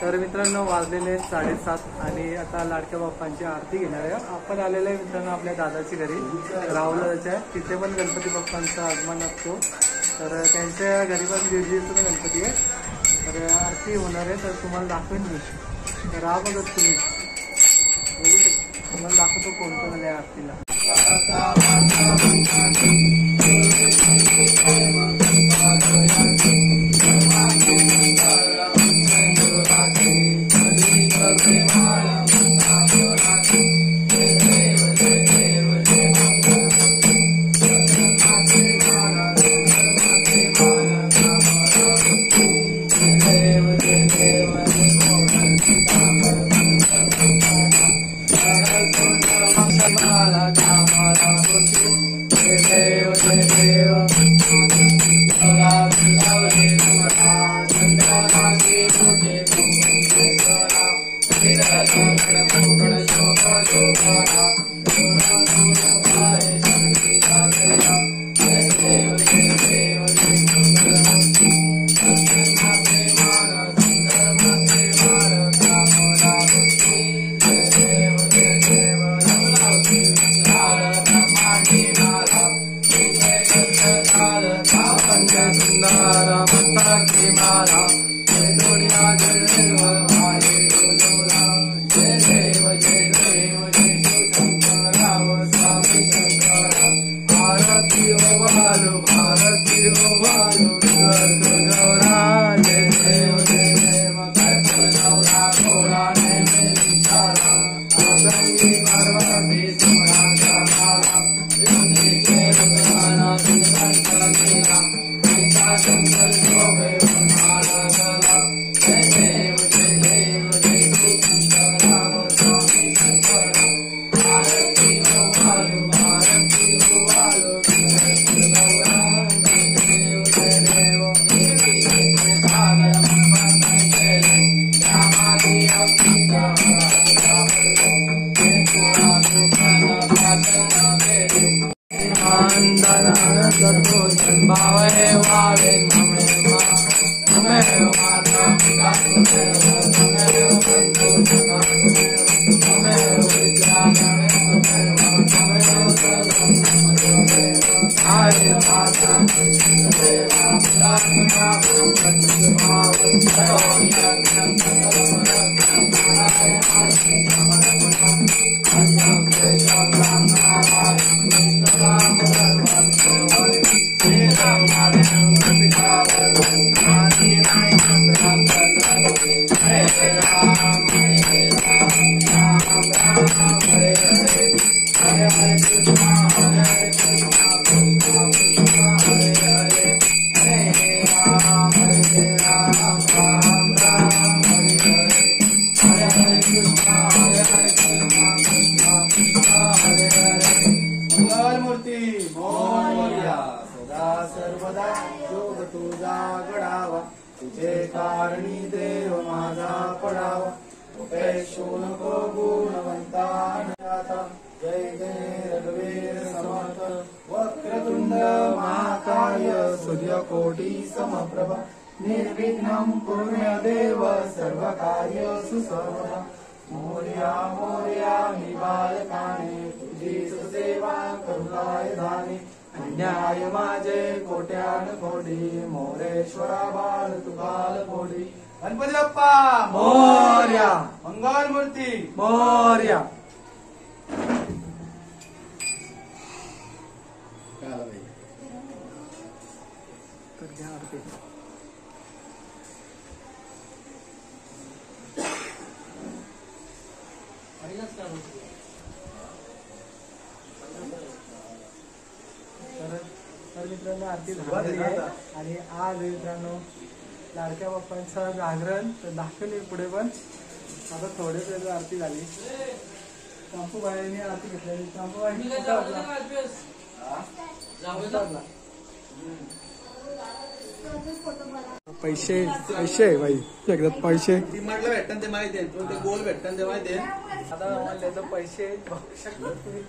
तर मित्रांनो वाजलेले 7:30 आणि आता लाडक्या बाप्पांची आरती घेणार आहे. आपण आलेले आहे मित्रांनो आपल्या दादाची घरी राहुलाच्या आहे. तिथे पण गणपती बाप्पांचं आगमन असतो. तर त्यांच्या घरी पण दिवशीचा गणपती आहे. तर आरती होणार आहे. तर तुम्हाला दाखवेन मी. तर हा बघत तुम्ही बघू शकता. तुम्हाला दाखवतो कोण कोण आले आरतीला. तुझे कारणी देव माझा पडावा उपेक्षू नको गुणवंता जय जय रघुवीर समर्थ वक्रतुंड महाकाय सूर्यकोटी समप्रभ निर्विघ्नं कुरु देव सर्व कार्येषु सर्वदा मोरया मोरया मी बालकाने तुझी सेवा करुणाय धाने अन्याय माझे कोट्यान कोटी मोरेश्वरा बाल तू बाल कोटी गणपती बाप्पा मोरया मंगल मूर्ती मोरया. तर मित्रांनो आरती झालेली आहे आणि आज मित्रांनो लाडक्या बाप्पांचं जागरण तर दाखवली पुढे पण आता थोडेच वेळ आरती झाली. चांपूबाईंनी आरती घेतलेली. चांपूबाई पैसे पैसे भाई एकदा पैसे म्हटलं भेटतात ते माहिती आहे ते गोल भेटतात ते माहिती आहे. आता त्याचं पैसे बघू शकता तुम्ही.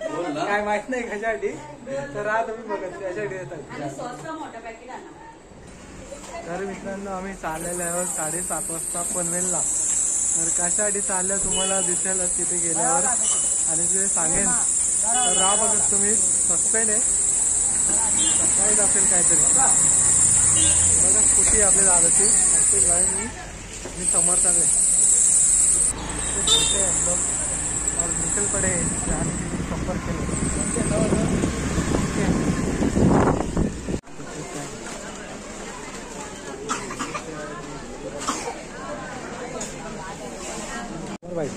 काय माहित नाही कशासाठी तर आज तुम्ही बघत याच्यासाठी येतात. तर मित्रांनो आम्ही चाललेलो आहोत 7:30 वाजता पनवेलला. तर कशासाठी चाललं तुम्हाला दिसेल तिथे गेल्यावर आणि तिथे सांगेन. तर राहा बघत तुम्ही, सस्पेंड आहे सकाळीच असेल काहीतरी. बघा स्कूटी आपल्या दादाची मी समोर चालले एकदम और निकल पडे संपर्क केलं. भाई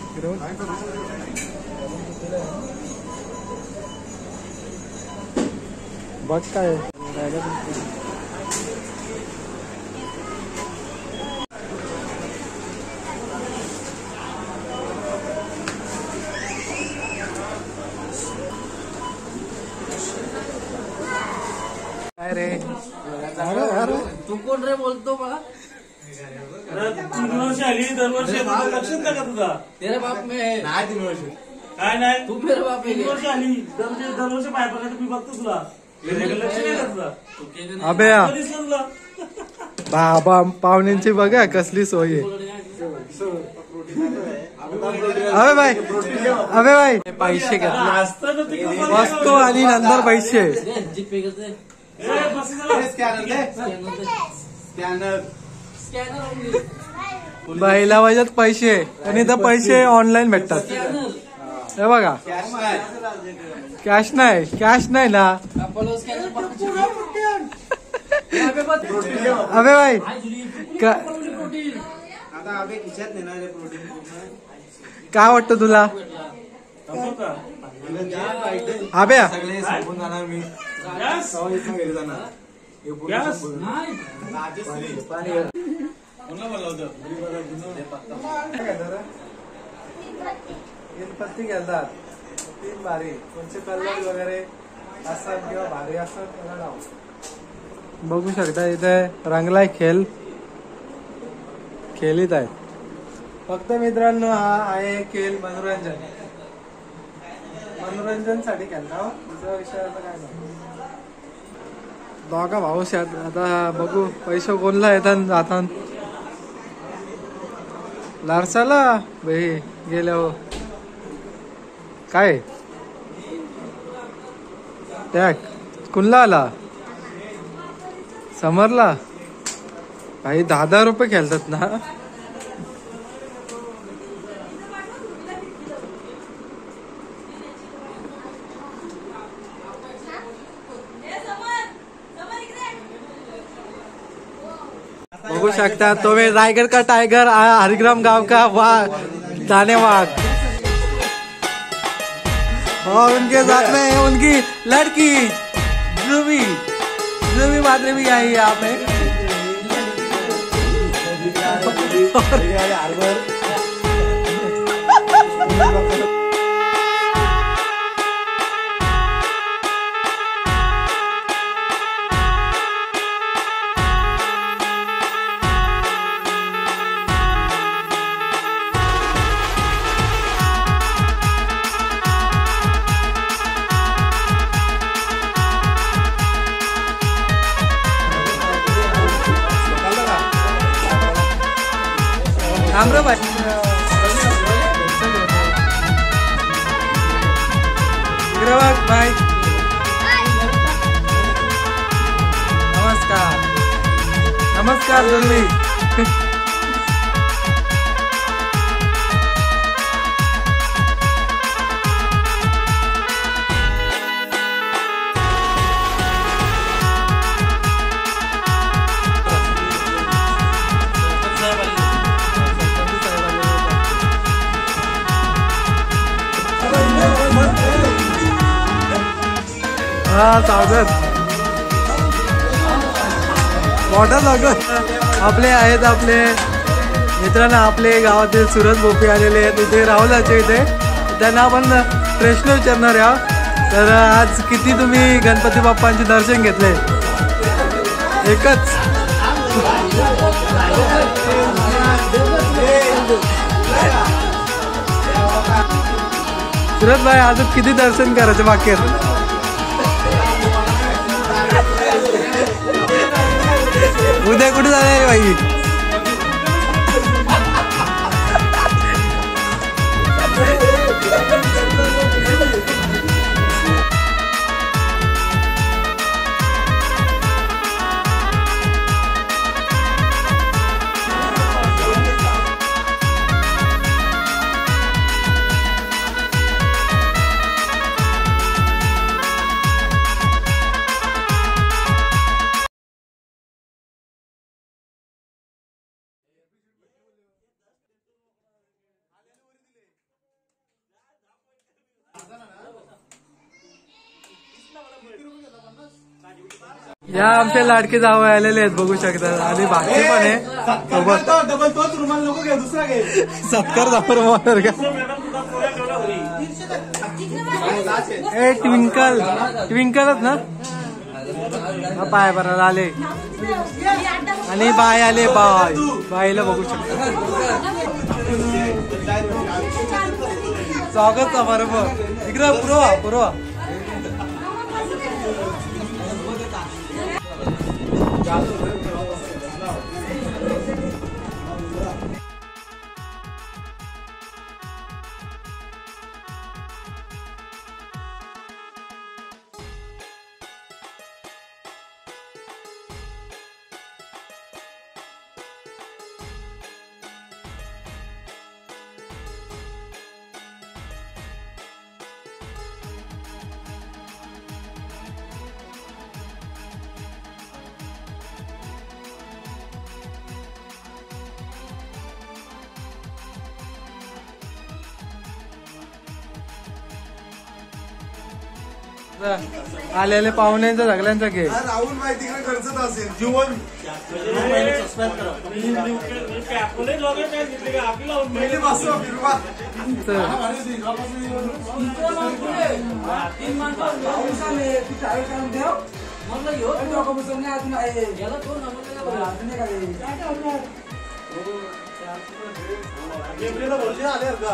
बघ काय रे. अरे तू कोण रे बोलतो मला? 3 वर्ष आली दरवर्षी लक्षात का तुझा? तेरे बाप में है. नाही 3 वर्ष काय नाही तू मेरे बाप में 3 वर्ष आली दरवर्षी पाय पडला मी बघतो तुला. लक्ष नाही का तुझा? अबे दिसलं तुला? बाबा पाहुण्यांची बघा कसली सोय आहे. अबे भाई पैसे घेतले असताना ते वस्तू आणि नंतर पैसे. जीपे करते. बाईला वाजत पैसे आणि तर पैसे ऑनलाईन भेटतात. हे बघा कॅश नाही ना. अबे भाई काय वाटतं तुला? अबे गणपती घेतात 3 भारी कोणते कलर वगैरे असतात किंवा भारी असतात. बघू शकता इथे रंगलाय खेळीत आहे. फक्त मित्रांनो हा आहे खेळ मनोरंजनसाठी खेळता. दुसरा विषय आता काय नाही. दोघा भाऊ आता बघू पैसे कोणला येतात जातात. लारसाला भाई गेल्या हो काय टॅग कुणला आला समरला. भाई 10,000 रुपये खेळतात ना. बघू शकता तो वे रायगढ़ का टाइगर हरिग्राम गांव का वाघ दाने वाघ और उनके साथ में उनकी लड़की ध्रुवी मात्रे भी आई है यहाँ पे. भाई भाई नमस्कार जल्दी. हा स्वागत मोठा स्वागत. आपले आहेत आपले मित्रांना आपले गावातील सुरत भोपी आलेले आहेत इथे राहुलाचे इथे. त्यांना आपण प्रश्न विचारणार आहे. तर आज किती तुम्ही गणपती बाप्पांचे दर्शन घेतले? एकच. सुरत भाई अजून किती दर्शन करायचे बाकी आहेत? उद्या कुठे जाणार आहे भाई? या आमचे लाडके जावं आलेले आहेत बघू शकता आणि बाकी पण आहे सोबत डबल तोच रुमाल नको घे दुसरा घे सत्कार जावर मारणार का ए ट्विंकल ट्विंकलच ना हा पाय भरायला आले आणि बाय आले बाय बाईला बघू शकता स्वागत बरोबर इकडे पुरवा पुरवा आलेले पाहुण्यांचा सगळ्यांचा घे राहुल भाई तिकडे खर्चत असेल जीवन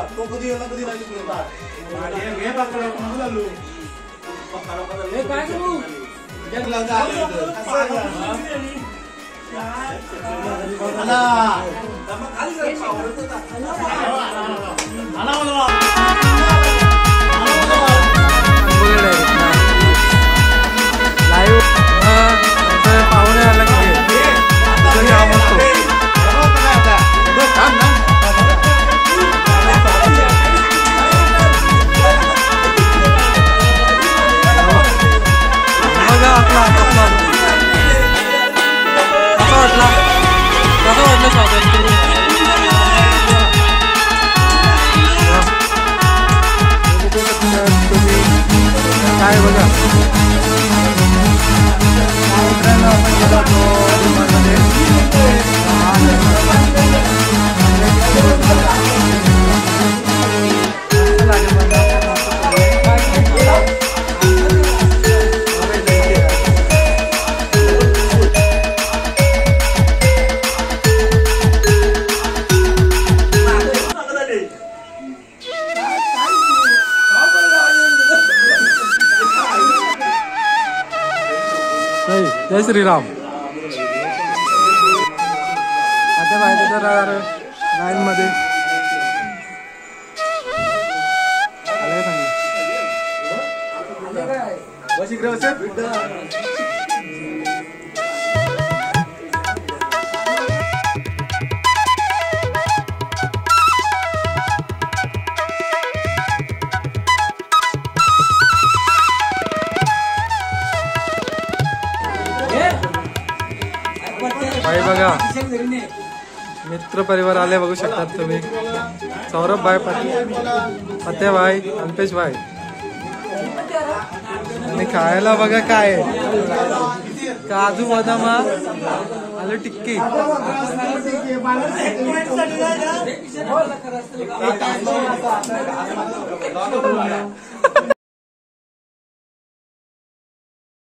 तो कधी येणार कधी नाही काय करू लाईव्ह पाहुणे आला की काय बघा जय श्रीराम आता माहिती तर लाईन मध्ये बस इकडे बस भाई बघा मित्र परिवार आले बघू शकतात तुम्ही सौरभ भाई फतेह भाई अल्पेश भाई आणि खायला बघा काय काजू बदाम आलू टिक्की